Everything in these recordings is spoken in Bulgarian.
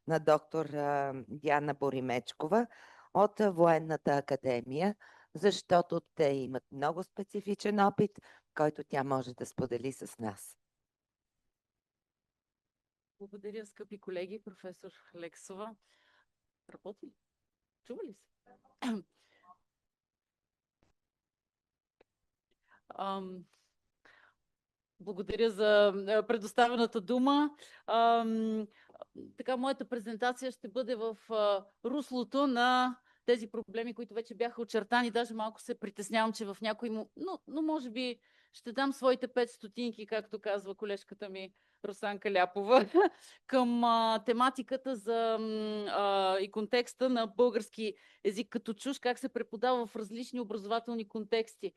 на доктор Диана Боримечкова от Военната академия, защото те имат много специфичен опит, който тя може да сподели с нас. Благодаря, скъпи колеги, професор Лексова. Работи ли? Чува ли се? Благодаря за предоставената дума. Така, моята презентация ще бъде в руслото на тези проблеми, които вече бяха очертани. Даже малко се притеснявам, че в някой му... Но може би ще дам своите 5 стотинки, както казва колежката ми Росанка Ляпова, към тематиката за и контекста на български език като чужд, как се преподава в различни образователни контексти.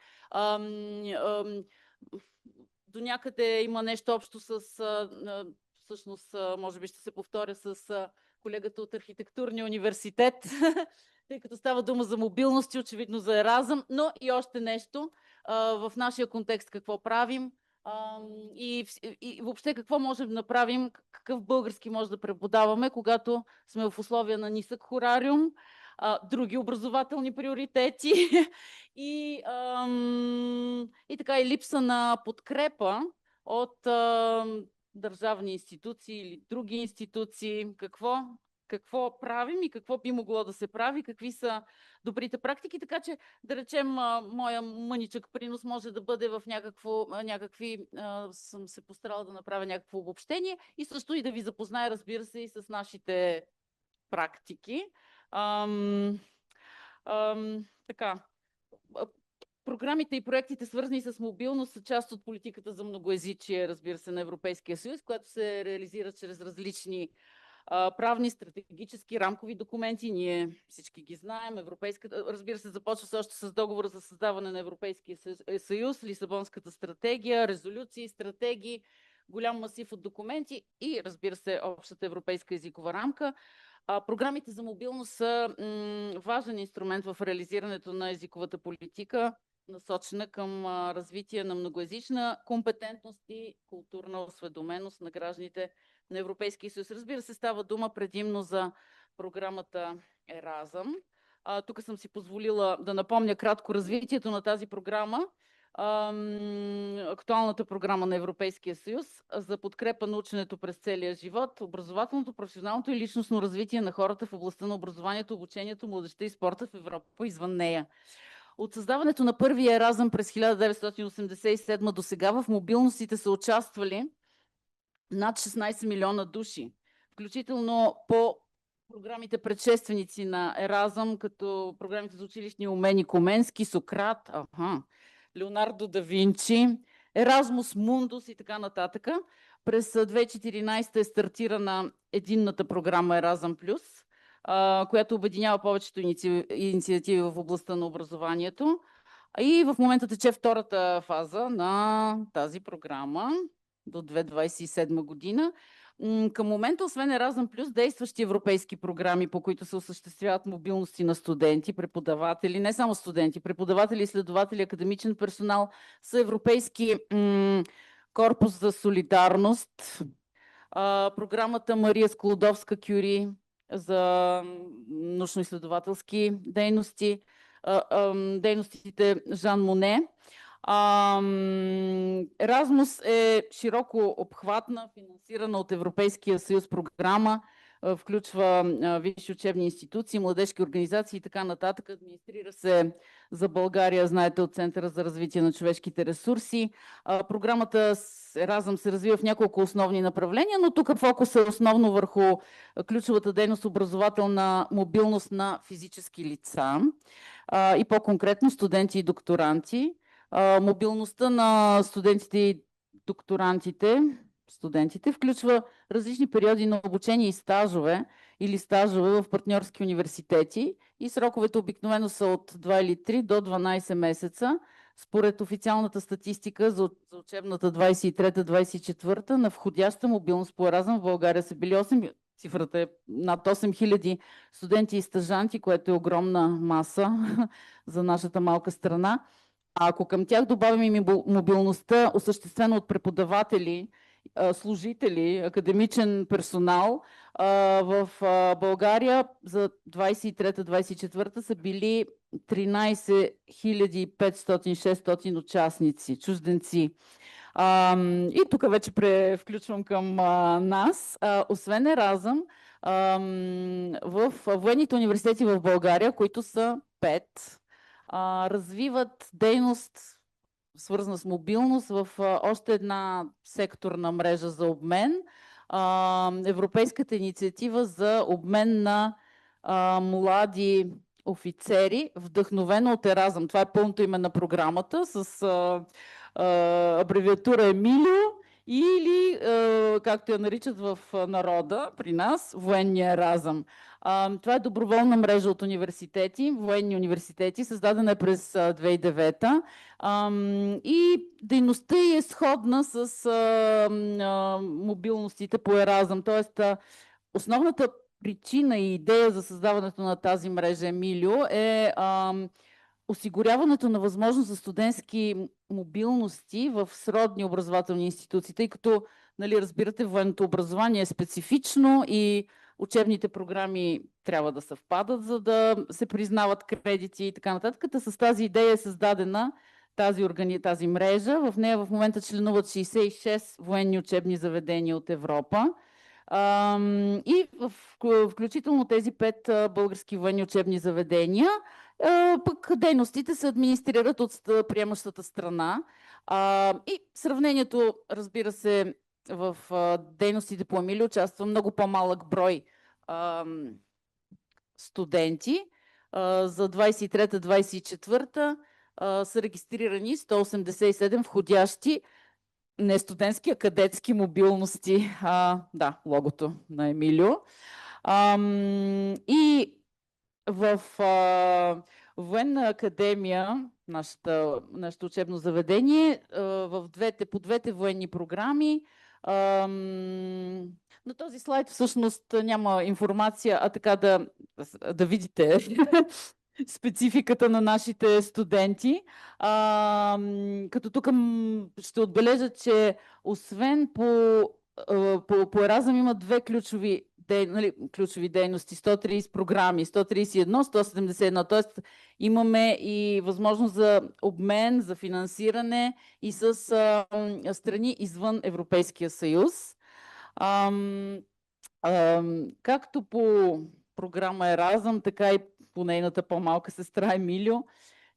До някъде има нещо общо с, всъщност, може би ще се повторя с колегата от Архитектурния университет, тъй като става дума за мобилност и очевидно за еразъм, но и още нещо в нашия контекст какво правим и въобще какво можем да направим, какъв български може да преподаваме, когато сме в условия на нисък хорариум, други образователни приоритети и така и липса на подкрепа от държавни институции или други институции. Какво правим и какво би могло да се прави, какви са добрите практики, така че да речем моя мъничък принос може да бъде в съм се постарала да направя някакво обобщение и също и да ви запозная, разбира се, и с нашите практики. Така. Програмите и проектите, свързани с мобилност, са част от политиката за многоезичие, разбира се, на Европейския съюз, която се реализира чрез различни правни, стратегически, рамкови документи. Ние всички ги знаем. Разбира се, започва се още с договора за създаване на Европейския съюз, Лисабонската стратегия, резолюции, стратегии, голям масив от документи и, разбира се, общата европейска езикова рамка. Програмите за мобилност са важен инструмент в реализирането на езиковата политика, насочена към развитие на многоезична компетентност и културна осведоменост на гражданите на Европейския съюз. Разбира се, става дума предимно за програмата Еразъм. Тук съм си позволила да напомня кратко развитието на тази програма. Актуалната програма на Европейския съюз за подкрепа на ученето през целия живот, образователното, професионалното и личностно развитие на хората в областта на образованието, обучението, младежта и спорта в Европа и извън нея. От създаването на първия Еразъм през 1987 до сега в мобилностите са участвали над 16 милиона души, включително по програмите предшественици на Еразъм, като програмите за училищни умения Коменски, Сократ, Леонардо да Винчи, Еразмус Мундус и така нататък. През 2014 е стартирана единната програма Еразъм Плюс, която обединява повечето инициативи в областта на образованието. И в момента тече втората фаза на тази програма до 2027 година. Към момента, освен Еразъм Плюс, действащи европейски програми, по които се осъществяват мобилности на студенти, преподаватели, не само студенти, преподаватели, изследователи, академичен персонал, са Европейски корпус за солидарност, програмата Мария Склодовска-Кюри за научно-изследователски дейности, дейностите Жан Моне. Еразмус е широко обхватна, финансирана от Европейския съюз програма, включва висши учебни институции, младежки организации и така нататък. Администрира се за България, знаете, от Центъра за развитие на човешките ресурси. Програмата Еразъм се развива в няколко основни направления, но тук фокус е основно върху ключовата дейност образователна мобилност на физически лица и по-конкретно студенти и докторанти. Мобилността на студентите и студентите включва различни периоди на обучение и стажове или стажове в партньорски университети и сроковете обикновено са от 2 или 3 до 12 месеца. Според официалната статистика за учебната 23-24 на входяща мобилност по Еразъм в България са били 8, цифрата е над 8000 студенти и стажанти, което е огромна маса за нашата малка страна. А ако към тях добавим и мобилността, осъществена от преподаватели служители, академичен персонал в България за 23-24 са били 13 500-600 участници, чужденци. И тук вече включвам към нас. Освен Еразъм, в военните университети в България, които са 5, развиват дейност, свързана с мобилност в още една секторна мрежа за обмен. Европейската инициатива за обмен на млади офицери, вдъхновено от Еразъм. Това е пълното име на програмата с абревиатура Емилио или, както я наричат в народа при нас, военния Еразъм. Това е доброволна мрежа от университети, военни университети, създадена през 2009 и дейността е сходна с мобилностите по Еразъм. Тоест, основната причина и идея за създаването на тази мрежа Емилио е осигуряването на възможност за студентски мобилности в сродни образователни институции, тъй като, нали, разбирате, военното образование е специфично и учебните програми трябва да съвпадат, за да се признават кредити и така нататък. С тази идея е създадена тази мрежа. В нея в момента членуват 66 военни учебни заведения от Европа. И включително тези 5 български военни учебни заведения, пък дейностите се администрират от приемащата страна. И сравнението, разбира се, в дейностите по Емилио участва много по-малък брой студенти. За 23-24 са регистрирани 187 входящи не студентски, а кадетски мобилности. Да, логото на Емилио. И в Военна академия, нашето учебно заведение, по двете военни програми. На този слайд всъщност няма информация, а така да видите спецификата на нашите студенти. Като тук ще отбележа, че освен по Еразъм има две ключови дейности, 130 програми, 131, 171, т.е. имаме и възможност за обмен, за финансиране и с страни извън Европейския съюз. Както по програма Еразъм, така и по нейната по-малка сестра Емилио,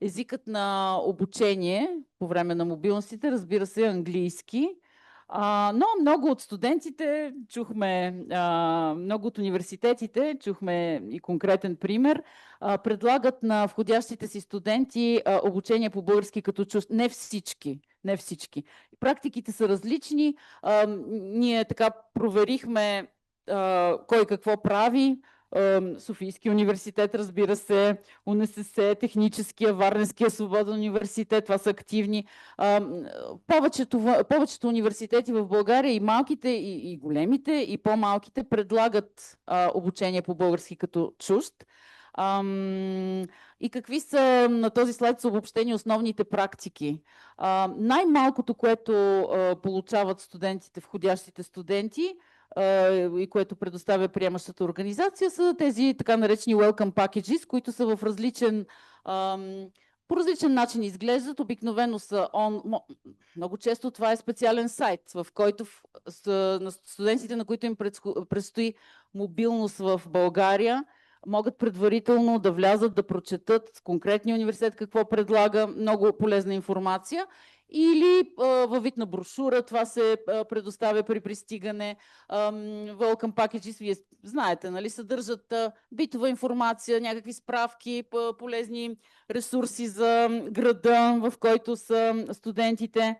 езикът на обучение по време на мобилностите, разбира се, английски. Но много от студентите чухме, много от университетите, чухме и конкретен пример, предлагат на входящите си студенти обучение по български като чужд. Не всички. Практиките са различни. Ние така проверихме кой какво прави. Софийския университет, разбира се, УНСС, Техническия, Варненския свободен университет, това са активни. Повечето университети в България, и малките, и големите, и по-малките, предлагат обучение по български като чужд. И какви са на този слайд са обобщени основните практики? Най-малкото, което получават студентите, входящите студенти, и което предоставя приемащата организация, са тези така наречени welcome packages, които са в по различен начин изглеждат. Обикновено са много често това е специален сайт, в който на студентите, на които им предстои мобилност в България, могат предварително да влязат, да прочетат конкретния университет какво предлага, много полезна информация. Или във вид на брошура, това се предоставя при пристигане. Welcome packages, вие знаете, нали, съдържат битова информация, някакви справки, полезни ресурси за града, в който са студентите.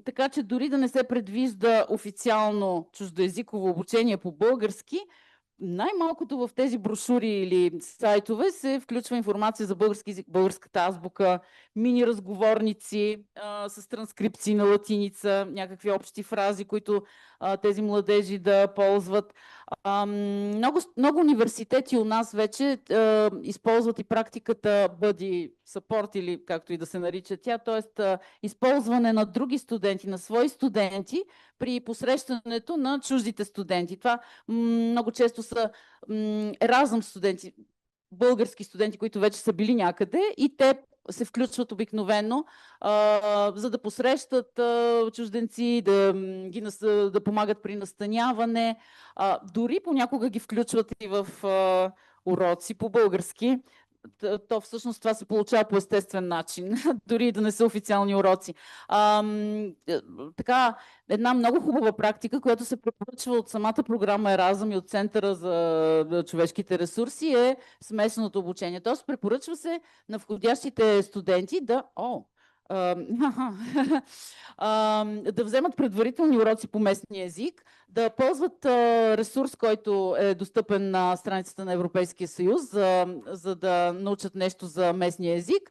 Така че дори да не се предвижда официално чуждоезиково обучение по български, най-малкото в тези брошури или сайтове се включва информация за български език, българската азбука, мини разговорници с транскрипции на латиница, някакви общи фрази, които тези младежи да ползват. Много университети у нас вече използват и практиката Buddy Support, или както и да се нарича тя, т.е. използване на други студенти, на свои студенти при посрещането на чуждите студенти. Това много често са Еразъм студенти, български студенти, които вече са били някъде, и те се включват обикновено, за да посрещат чужденци, да помагат при настаняване. Дори понякога ги включват и в уроци по български. То всъщност това се получава по естествен начин, дори да не са официални уроци. Така, една много хубава практика, която се препоръчва от самата програма Еразъм и от Центъра за човешките ресурси, е смесеното обучение. Тоест препоръчва се на входящите студенти да вземат предварителни уроци по местния език, да ползват ресурс, който е достъпен на страницата на Европейския съюз, за да научат нещо за местния език.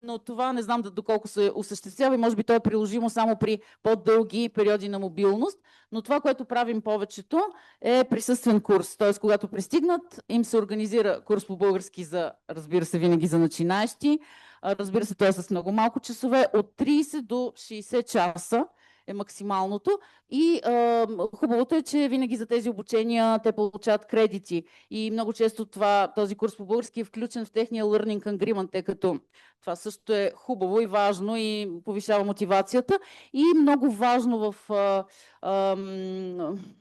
Но това не знам доколко се осъществява и може би то е приложимо само при по-дълги периоди на мобилност. Но това, което правим повечето, е присъствен курс. Т.е. когато пристигнат, им се организира курс по български, разбира се, винаги за начинаещи. Разбира се, той е с много малко часове, от 30 до 60 часа е максималното. И хубавото е, че винаги за тези обучения те получават кредити. И много често този курс по български е включен в техния Learning Agreement, тъй като това също е хубаво и важно и повишава мотивацията. И много важно в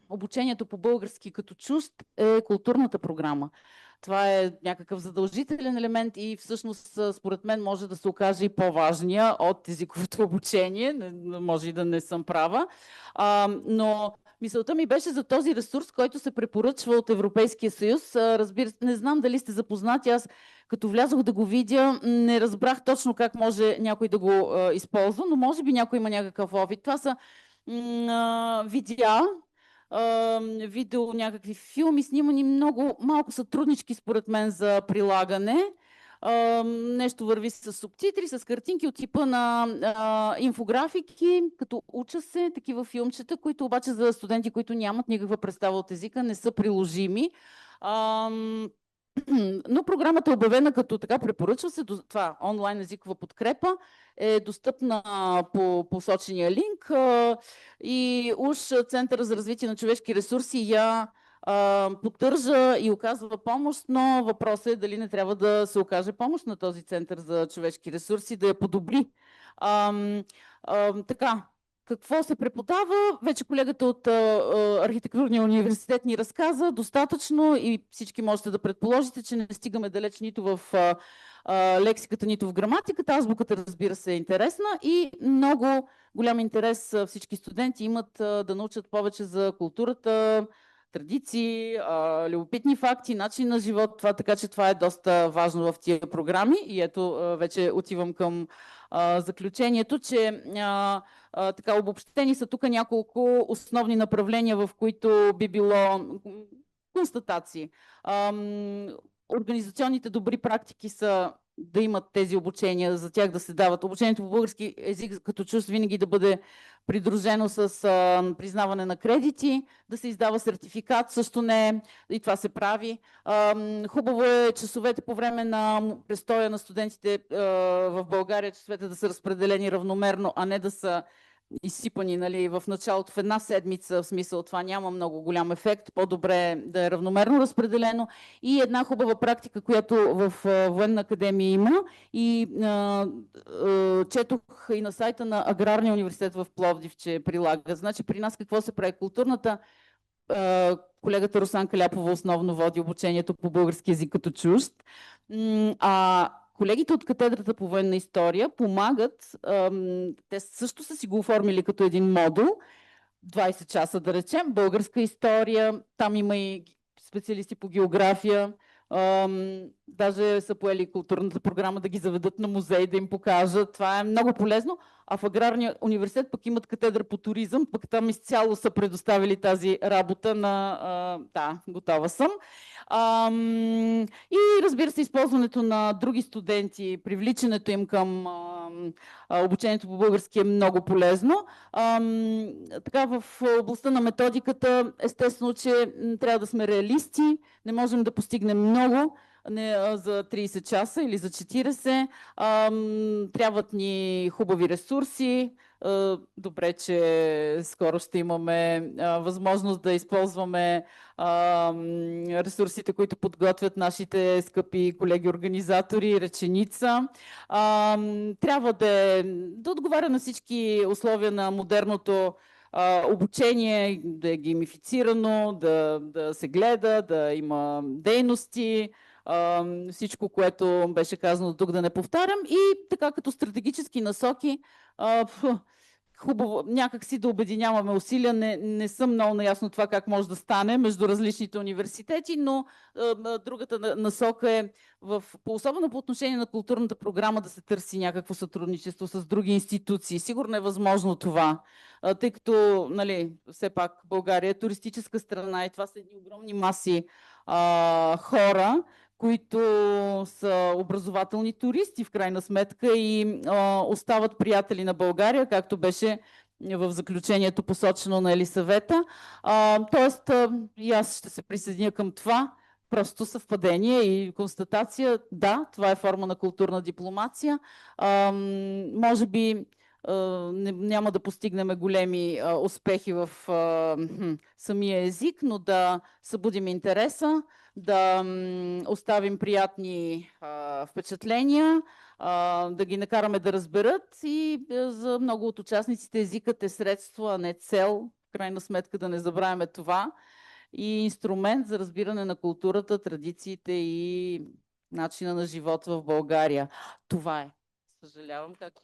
обучението по български като чужд е културната програма. Това е някакъв задължителен елемент и всъщност според мен може да се окаже и по-важния от езиковото обучение. Може и да не съм права. Но мисълта ми беше за този ресурс, който се препоръчва от Европейския съюз. Разбира се, не знам дали сте запознати. Аз като влязох да го видя, не разбрах точно как може някой да го използва, но може би някой има някакъв опит. Това са видео, някакви филми, снимани много малко сътруднички според мен за прилагане. Нещо върви с субтитри, с картинки от типа на инфографики, като уча се, такива филмчета, които обаче за студенти, които нямат никаква представа от езика, не са приложими. Но програмата е обявена като така, препоръчва се, това онлайн езикова подкрепа е достъпна по посочения линк и уж Центъра за развитие на човешки ресурси я поддържа и оказва помощ, но въпросът е дали не трябва да се окаже помощ на този Център за човешки ресурси, да я подобри. Така, какво се преподава? Вече колегата от Архитектурния университет ни разказа достатъчно и всички можете да предположите, че не стигаме далеч нито в лексиката, нито в граматиката. Азбуката, разбира се, е интересна и много голям интерес всички студенти имат да научат повече за културата, традиции, любопитни факти, начин на живот, така че това е доста важно в тия програми. И ето вече отивам към заключението, че така обобщени са тук няколко основни направления, в които би било констатации. Организационните добри практики са да имат тези обучения, за тях да се дават. Обучението по български език като чужд винаги да бъде придружено с признаване на кредити, да се издава сертификат, също не и това се прави. Хубаво е часовете по време на престоя на студентите в България, часовете да са разпределени равномерно, а не да са изсипани, нали, в началото в една седмица, в смисъл това няма много голям ефект, по-добре да е равномерно разпределено. И една хубава практика, която в Военна академия има и четох и на сайта на Аграрния университет в Пловдив, че прилага. Значи при нас какво се прави? Културната колегата Русан Каляпова основно води обучението по български език като чужд. Колегите от катедрата по военна история помагат, те също са си го оформили като един модул, 20 часа да речем, българска история, там има и специалисти по география, даже са поели културната програма да ги заведат на музей, да им покажат, това е много полезно. А в Аграрния университет пък имат катедра по туризъм, пък там изцяло са предоставили тази работа на... да, готова съм. И разбира се, използването на други студенти, привличането им към обучението по български е много полезно. Така, в областта на методиката, естествено, че трябва да сме реалисти, не можем да постигнем много за 30 часа или за 40. Трябват ни хубави ресурси. Добре, че скоро ще имаме възможност да използваме ресурсите, които подготвят нашите скъпи колеги-организатори, реченица. Трябва да отговаря на всички условия на модерното обучение, да е геймифицирано, да се гледа, да има дейности, всичко, което беше казано тук, да не повтарям. И така като стратегически насоки, хубаво някак си да обединяваме усилия. Не съм много наясно това как може да стане между различните университети, но другата насока е особено по отношение на културната програма да се търси някакво сътрудничество с други институции. Сигурно е възможно това, тъй като, нали, все пак България е туристическа страна и това са едни огромни маси хора, които са образователни туристи в крайна сметка и остават приятели на България, както беше в заключението посочено на Елисавета. Тоест, и аз ще се присъединя към това. Просто съвпадение и констатация. Да, това е форма на културна дипломация. Може би няма да постигнем големи успехи в самия език, но да събудим интереса, да оставим приятни впечатления, да ги накараме да разберат и за много от участниците езикът е средство, а не цел. В крайна сметка да не забравяме това. И инструмент за разбиране на културата, традициите и начина на живот в България. Това е. Съжалявам, както